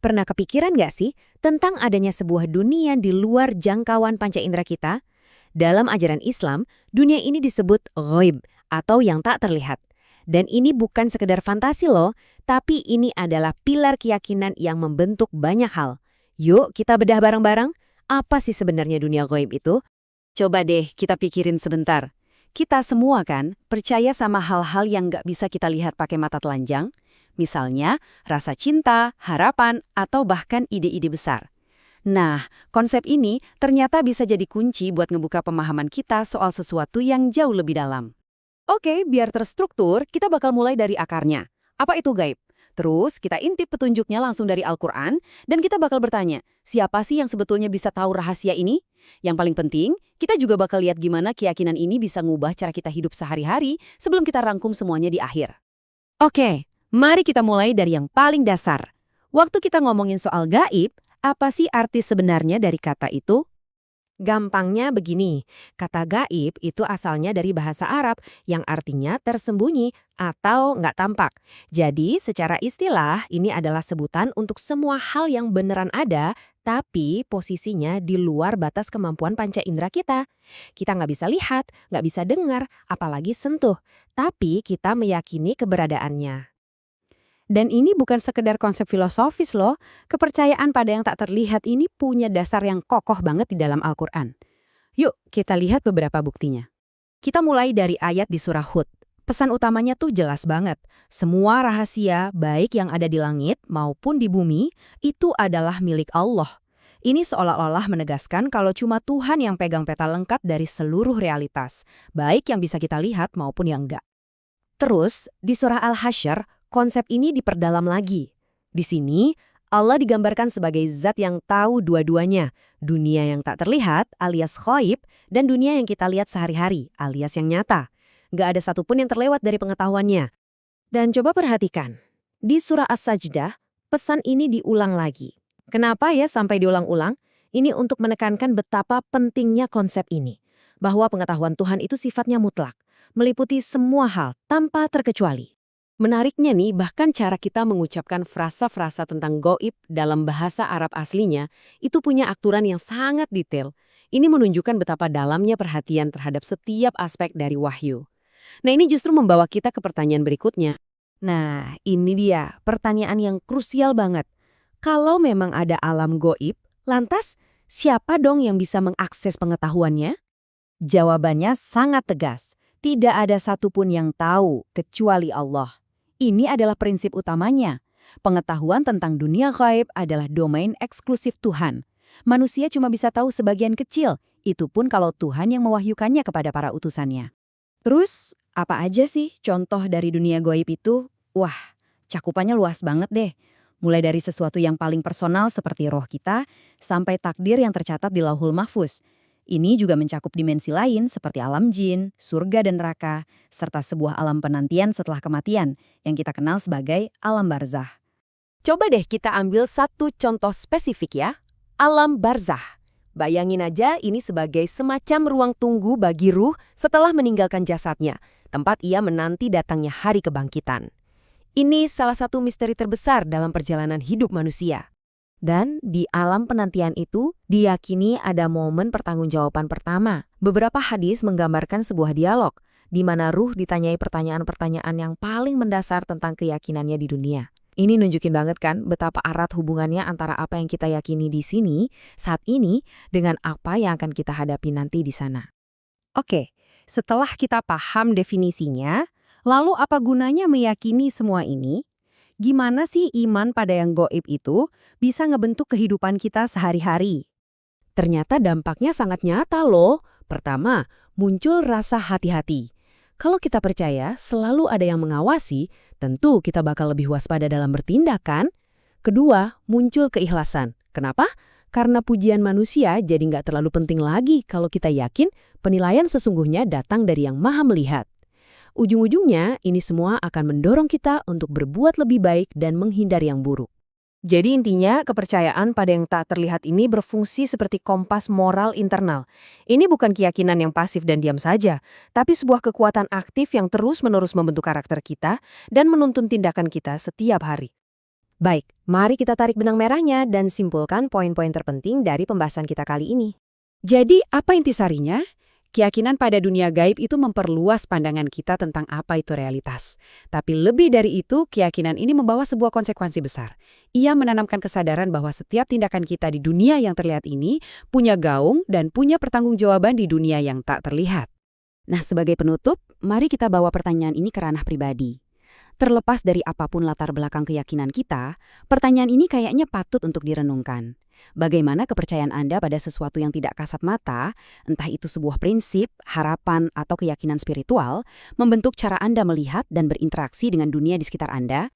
Pernah kepikiran nggak sih tentang adanya sebuah dunia di luar jangkauan panca indera kita? Dalam ajaran Islam, dunia ini disebut ghaib atau yang tak terlihat. Dan ini bukan sekedar fantasi loh, tapi ini adalah pilar keyakinan yang membentuk banyak hal. Yuk kita bedah bareng-bareng, apa sih sebenarnya dunia ghaib itu? Coba deh kita pikirin sebentar. Kita semua kan percaya sama hal-hal yang nggak bisa kita lihat pakai mata telanjang? Misalnya, rasa cinta, harapan, atau bahkan ide-ide besar. Nah, konsep ini ternyata bisa jadi kunci buat ngebuka pemahaman kita soal sesuatu yang jauh lebih dalam. Oke, biar terstruktur, kita bakal mulai dari akarnya. Apa itu gaib? Terus, kita intip petunjuknya langsung dari Al-Quran, dan kita bakal bertanya, siapa sih yang sebetulnya bisa tahu rahasia ini? Yang paling penting, kita juga bakal lihat gimana keyakinan ini bisa ngubah cara kita hidup sehari-hari sebelum kita rangkum semuanya di akhir. Oke. Mari kita mulai dari yang paling dasar. Waktu kita ngomongin soal gaib, apa sih arti sebenarnya dari kata itu? Gampangnya begini, kata gaib itu asalnya dari bahasa Arab yang artinya tersembunyi atau nggak tampak. Jadi secara istilah ini adalah sebutan untuk semua hal yang beneran ada, tapi posisinya di luar batas kemampuan panca indera kita. Kita nggak bisa lihat, nggak bisa dengar, apalagi sentuh, tapi kita meyakini keberadaannya. Dan ini bukan sekedar konsep filosofis loh, kepercayaan pada yang tak terlihat ini punya dasar yang kokoh banget di dalam Al-Quran. Yuk, kita lihat beberapa buktinya. Kita mulai dari ayat di surah Hud. Pesan utamanya tuh jelas banget. Semua rahasia, baik yang ada di langit maupun di bumi, itu adalah milik Allah. Ini seolah-olah menegaskan kalau cuma Tuhan yang pegang peta lengkap dari seluruh realitas, baik yang bisa kita lihat maupun yang enggak. Terus, di surah Al-Hasyr, konsep ini diperdalam lagi. Di sini, Allah digambarkan sebagai zat yang tahu dua-duanya, dunia yang tak terlihat alias ghaib dan dunia yang kita lihat sehari-hari alias yang nyata. Nggak ada satupun yang terlewat dari pengetahuannya. Dan coba perhatikan, di surah As-Sajdah, pesan ini diulang lagi. Kenapa ya sampai diulang-ulang? Ini untuk menekankan betapa pentingnya konsep ini. Bahwa pengetahuan Tuhan itu sifatnya mutlak, meliputi semua hal tanpa terkecuali. Menariknya nih, bahkan cara kita mengucapkan frasa-frasa tentang gaib dalam bahasa Arab aslinya itu punya aturan yang sangat detail. Ini menunjukkan betapa dalamnya perhatian terhadap setiap aspek dari wahyu. Nah, ini justru membawa kita ke pertanyaan berikutnya. Nah, ini dia pertanyaan yang krusial banget. Kalau memang ada alam gaib, lantas siapa dong yang bisa mengakses pengetahuannya? Jawabannya sangat tegas. Tidak ada satupun yang tahu kecuali Allah. Ini adalah prinsip utamanya. Pengetahuan tentang dunia gaib adalah domain eksklusif Tuhan. Manusia cuma bisa tahu sebagian kecil, itu pun kalau Tuhan yang mewahyukannya kepada para utusannya. Terus, apa aja sih contoh dari dunia gaib itu? Wah, cakupannya luas banget deh. Mulai dari sesuatu yang paling personal seperti roh kita, sampai takdir yang tercatat di Lauhul Mahfuz. Ini juga mencakup dimensi lain seperti alam jin, surga dan neraka, serta sebuah alam penantian setelah kematian yang kita kenal sebagai alam barzah. Coba deh kita ambil satu contoh spesifik ya, alam barzah. Bayangin aja ini sebagai semacam ruang tunggu bagi ruh setelah meninggalkan jasadnya, tempat ia menanti datangnya hari kebangkitan. Ini salah satu misteri terbesar dalam perjalanan hidup manusia. Dan di alam penantian itu, diyakini ada momen pertanggungjawaban pertama. Beberapa hadis menggambarkan sebuah dialog, di mana ruh ditanyai pertanyaan-pertanyaan yang paling mendasar tentang keyakinannya di dunia. Ini nunjukin banget kan betapa erat hubungannya antara apa yang kita yakini di sini, saat ini, dengan apa yang akan kita hadapi nanti di sana. Oke, setelah kita paham definisinya, lalu apa gunanya meyakini semua ini? Gimana sih iman pada yang gaib itu bisa ngebentuk kehidupan kita sehari-hari? Ternyata dampaknya sangat nyata loh. Pertama, muncul rasa hati-hati. Kalau kita percaya selalu ada yang mengawasi, tentu kita bakal lebih waspada dalam bertindak kan? Kedua, muncul keikhlasan. Kenapa? Karena pujian manusia jadi nggak terlalu penting lagi kalau kita yakin penilaian sesungguhnya datang dari yang Maha Melihat. Ujung-ujungnya, ini semua akan mendorong kita untuk berbuat lebih baik dan menghindari yang buruk. Jadi intinya, kepercayaan pada yang tak terlihat ini berfungsi seperti kompas moral internal. Ini bukan keyakinan yang pasif dan diam saja, tapi sebuah kekuatan aktif yang terus-menerus membentuk karakter kita dan menuntun tindakan kita setiap hari. Baik, mari kita tarik benang merahnya dan simpulkan poin-poin terpenting dari pembahasan kita kali ini. Jadi, apa intisarinya? Keyakinan pada dunia gaib itu memperluas pandangan kita tentang apa itu realitas. Tapi lebih dari itu, keyakinan ini membawa sebuah konsekuensi besar. Ia menanamkan kesadaran bahwa setiap tindakan kita di dunia yang terlihat ini punya gaung dan punya pertanggungjawaban di dunia yang tak terlihat. Nah, sebagai penutup, mari kita bawa pertanyaan ini ke ranah pribadi. Terlepas dari apapun latar belakang keyakinan kita, pertanyaan ini kayaknya patut untuk direnungkan. Bagaimana kepercayaan Anda pada sesuatu yang tidak kasat mata, entah itu sebuah prinsip, harapan, atau keyakinan spiritual, membentuk cara Anda melihat dan berinteraksi dengan dunia di sekitar Anda?